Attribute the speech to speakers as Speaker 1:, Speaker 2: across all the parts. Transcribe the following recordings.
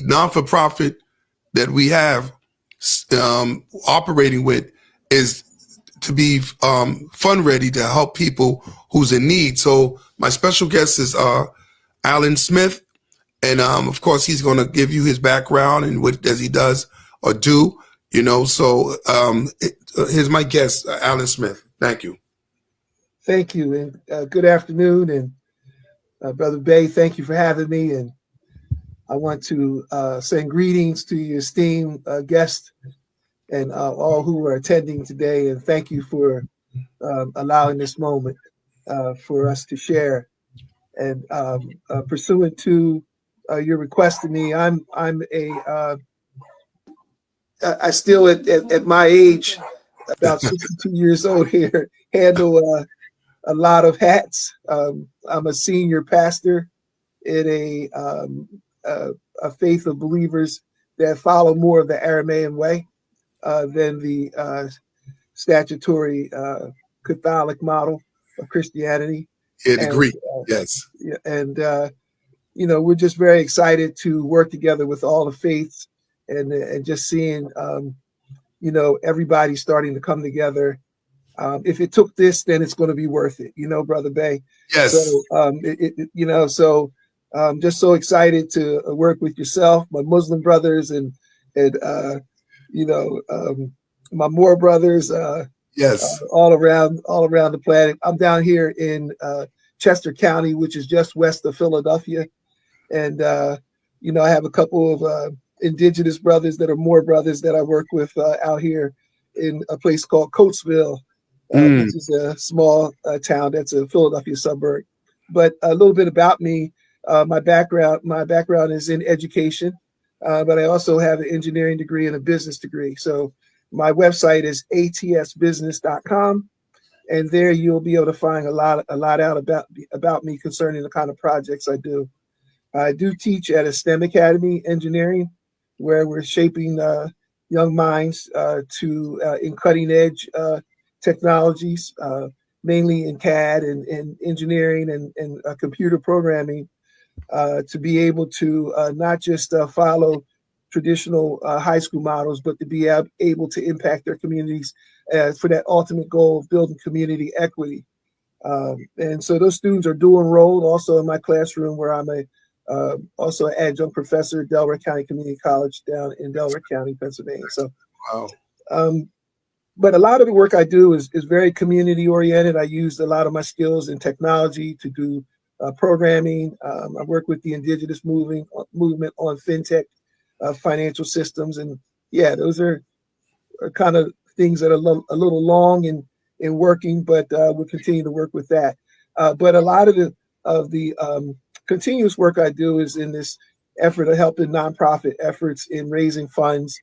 Speaker 1: non-for-profit that we have operating with is to be fund ready to help people who's in need. So my special guest is Alan Smith, and of course he's going to give you his background and what does he does or do. So here's my guest, Alan Smith. Thank you.
Speaker 2: Thank you, and good afternoon, and Brother Bay, thank you for having me. And I want to send greetings to your esteemed guest and all who are attending today, and thank you for allowing this moment for us to share. And pursuant to your request to me, I still at my age, about 62 years old here, handle a lot of hats. I'm a senior pastor in a faith of believers that follow more of the Aramaean way than the statutory Catholic model of Christianity.
Speaker 1: Yeah, the Greek, yes.
Speaker 2: And we're just very excited to work together with all the faiths and just seeing everybody starting to come together. If it took this, then it's going to be worth it, Brother Bay.
Speaker 1: Yes.
Speaker 2: So, just so excited to work with yourself, my Muslim brothers, and my Moor brothers.
Speaker 1: Yes.
Speaker 2: All around the planet. I'm down here in Chester County, which is just west of Philadelphia, and I have a couple of indigenous brothers that are Moor brothers that I work with out here in a place called Coatesville. Which is a small town that's a Philadelphia suburb. But a little bit about me, my background is in education, but I also have an engineering degree and a business degree. So my website is atsbusiness.com, and there you'll be able to find a lot out about me concerning the kind of projects I do. I do teach at a STEM Academy engineering, where we're shaping young minds in cutting edge technologies, mainly in CAD and engineering and computer programming, to be able to not just follow traditional high school models, but to be able to impact their communities for that ultimate goal of building community equity. And so those students are dual enrolled also in my classroom, where I'm also an adjunct professor at Delaware County Community College down in Delaware County, Pennsylvania. So, wow. But a lot of the work I do is very community oriented. I used a lot of my skills in technology to do programming. I work with the indigenous movement on fintech, financial systems, and those are kind of things that are a little long in working, but we'll continue to work with that. But a lot of the continuous work I do is in this effort of helping nonprofit efforts in raising funds,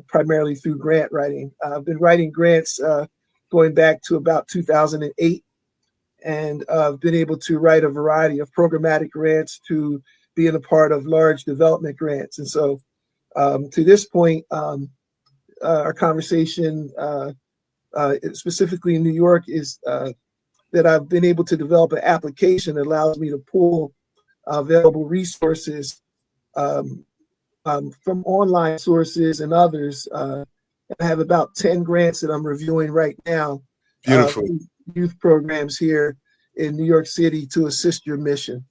Speaker 2: primarily through grant writing. I've been writing grants going back to about 2008, and I've been able to write a variety of programmatic grants to being a part of large development grants. And so to this point, our conversation, specifically in New York, is that I've been able to develop an application that allows me to pull available resources from online sources and others. I have about 10 grants that I'm reviewing right now.
Speaker 1: Beautiful.
Speaker 2: Youth programs here in New York City to assist your mission.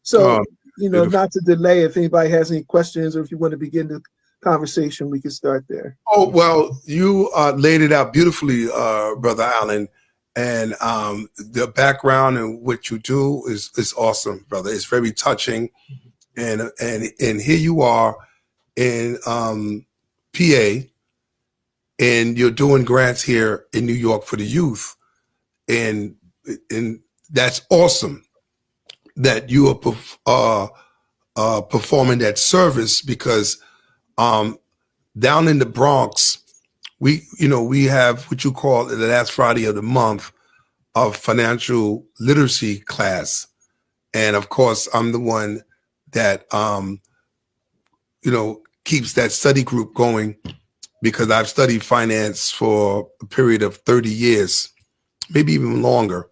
Speaker 2: So, beautiful. Not to delay, if anybody has any questions or if you want to begin the conversation, we can start there.
Speaker 1: Oh, well, you laid it out beautifully, Brother Allen. And the background and what you do is awesome, brother. It's very touching. And here you are in PA, and you're doing grants here in New York for the youth, and that's awesome that you are performing that service, because down in the Bronx, we have what you call the last Friday of the month of financial literacy class, and of course I'm the one that keeps that study group going, because I've studied finance for a period of 30 years, maybe even longer.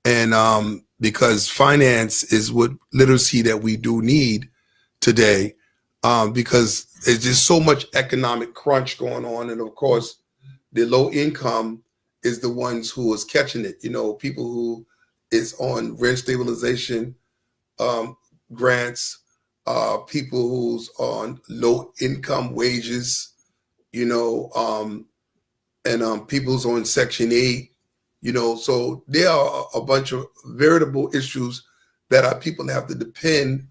Speaker 1: And because finance is what literacy that we do need today, because there's just so much economic crunch going on. And of course, the low income is the ones who is catching it. You know, people who is on rent stabilization grants, people who's on low income wages, you know, and people who's on Section 8, you know. So there are a bunch of veritable issues that our people have to depend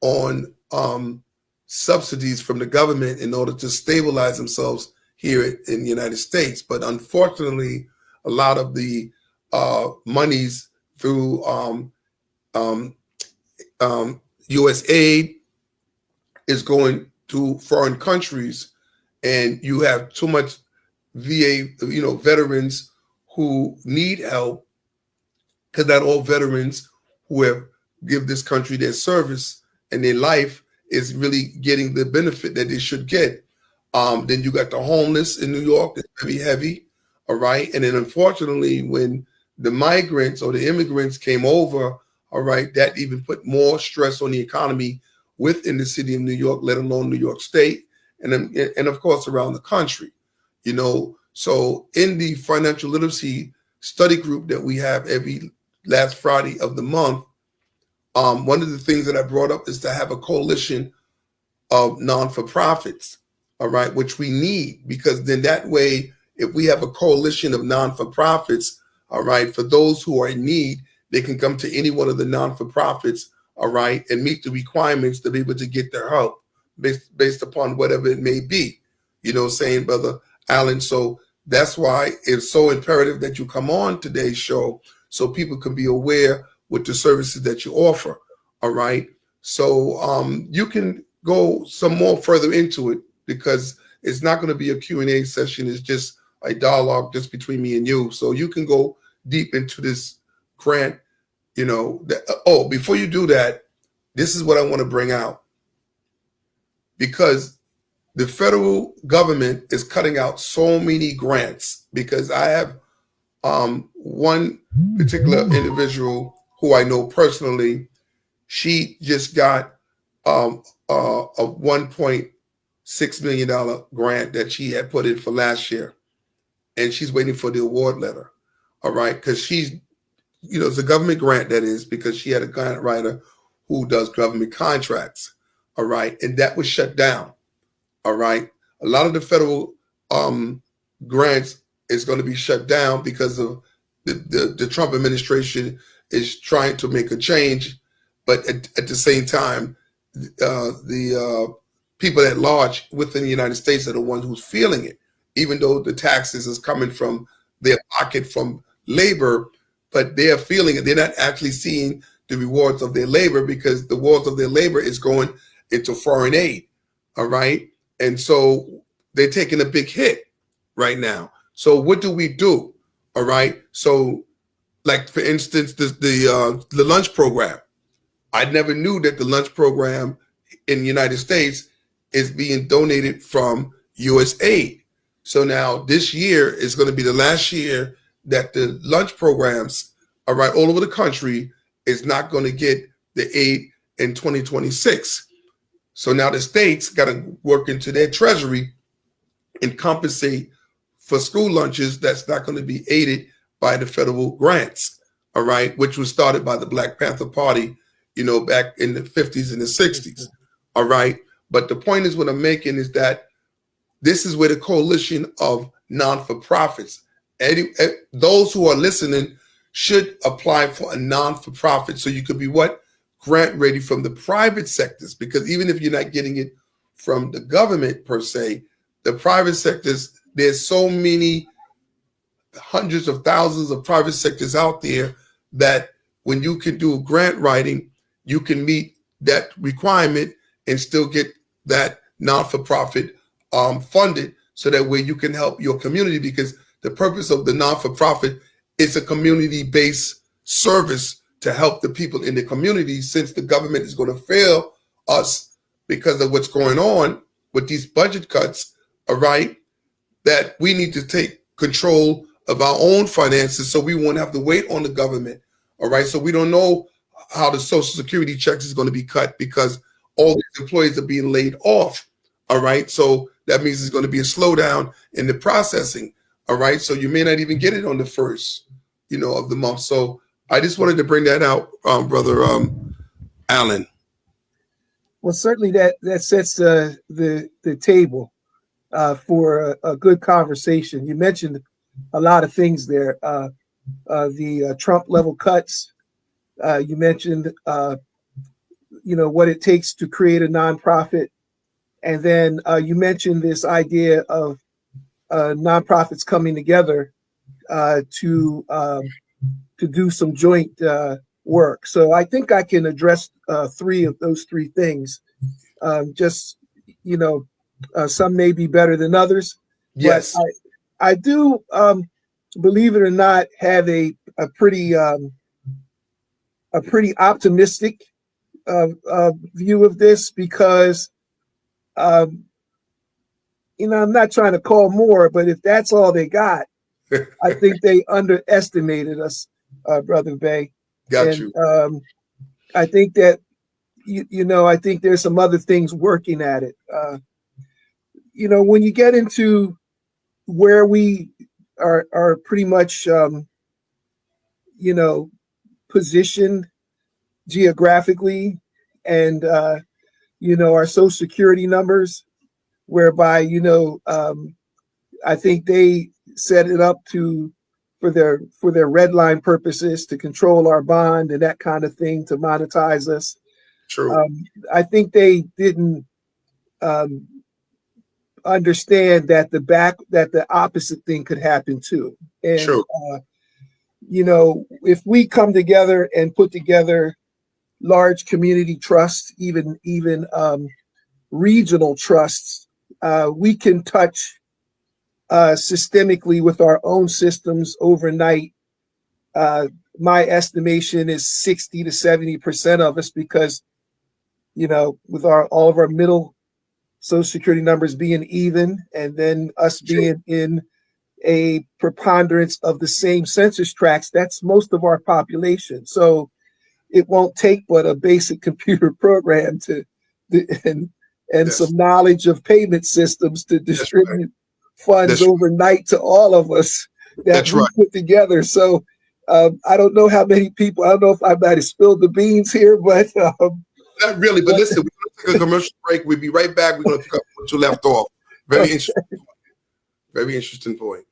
Speaker 1: on subsidies from the government in order to stabilize themselves here in the United States. But unfortunately, a lot of the monies through U.S. aid is going to foreign countries, and you have too much VA, you know, veterans who need help, because not all veterans who have give this country their service and their life is really getting the benefit that they should get. Then you got the homeless in New York, that's very heavy, all right? And then unfortunately, when the migrants or the immigrants came over, all right, that even put more stress on the economy within the city of New York, let alone New York State, and of course around the country, you know. So in the financial literacy study group that we have every last Friday of the month, one of the things that I brought up is to have a coalition of non-for-profits, all right, which we need, because then that way, if we have a coalition of non-for-profits, all right, for those who are in need, they can come to any one of the non-for-profits, all right, and meet the requirements to be able to get their help based upon whatever it may be. You know, saying, Brother Allen, so that's why it's so imperative that you come on today's show so people can be aware with the services that you offer, all right? So you can go some more further into it, because it's not going to be a Q&A session. It's just a dialogue just between me and you. So you can go deep into this grant, you know. Before you do that, this is what I want to bring out, because the federal government is cutting out so many grants, because I have one particular individual who I know personally. She just got a $1.6 million grant that she had put in for last year, and she's waiting for the award letter. All right, because she's, you know, it's a government grant, that is, because she had a grant writer who does government contracts. All right, and that was shut down. All right, a lot of the federal grants is going to be shut down because of the Trump administration is trying to make a change, but at the same time, the people at large within the United States are the ones who's feeling it, even though the taxes is coming from their pocket from labor, but they're feeling it. They're not actually seeing the rewards of their labor, because the rewards of their labor is going into foreign aid. All right. And so they're taking a big hit right now. So what do we do? All right. So, like, for instance, the lunch program. I never knew that the lunch program in the United States is being donated from U.S. aid. So now this year is going to be the last year that the lunch programs, all right, all over the country is not going to get the aid in 2026. So now the states got to work into their treasury and compensate for school lunches that's not going to be aided by the federal grants, all right, which was started by the Black Panther Party, you know, back in the 50s and the 60s, all right? But the point is, what I'm making is that this is where the coalition of non-for-profits, those who are listening should apply for a non-for-profit, so you could be what? Grant ready from the private sectors, because even if you're not getting it from the government per se, the private sectors, there's so many hundreds of thousands of private sectors out there that when you can do grant writing, you can meet that requirement and still get that non-for-profit funded, so that way you can help your community, because the purpose of the non-for-profit is a community-based service to help the people in the community, since the government is going to fail us because of what's going on with these budget cuts, all right, that we need to take control of our own finances so we won't have to wait on the government, all right? So we don't know how the Social Security checks is going to be cut, because all these employees are being laid off. All right. So that means there's going to be a slowdown in the processing. All right. So you may not even get it on the first, of the month. So I just wanted to bring that out, Brother Allen.
Speaker 2: Well, certainly that sets the table for a good conversation. You mentioned a lot of things there. The Trump level cuts. You mentioned, what it takes to create a nonprofit. And then you mentioned this idea of nonprofits coming together to do some joint work. So I think I can address three of those three things. Some may be better than others.
Speaker 1: Yes.
Speaker 2: But I do, believe it or not, have a pretty optimistic view of this because, I'm not trying to call more, but if that's all they got, I think they underestimated us, Brother Bay.
Speaker 1: Got you.
Speaker 2: I think that, I think there's some other things working at it. When you get into where we are pretty much, positioned geographically and, our social security numbers, whereby, I think they set it up for their red line purposes to control our bond and that kind of thing, to monetize us.
Speaker 1: True.
Speaker 2: I think they didn't understand that the opposite thing could happen too. And
Speaker 1: True.
Speaker 2: If we come together and put together large community trusts, even regional trusts, we can touch systemically with our own systems overnight. My estimation is 60 to 70% of us, because with all of our middle social security numbers being even, and then us being in a preponderance of the same census tracts, that's most of our population. So it won't take but a basic computer program and
Speaker 1: Yes.
Speaker 2: some knowledge of payment systems to distribute funds
Speaker 1: That's
Speaker 2: overnight to all of us that we put together. So I don't know how many people, I don't know if I might have spilled the beans here, but
Speaker 1: not really. But listen, we're going to take a commercial break. We'll be right back. We're going to pick up what you left off. Very interesting. Very interesting point.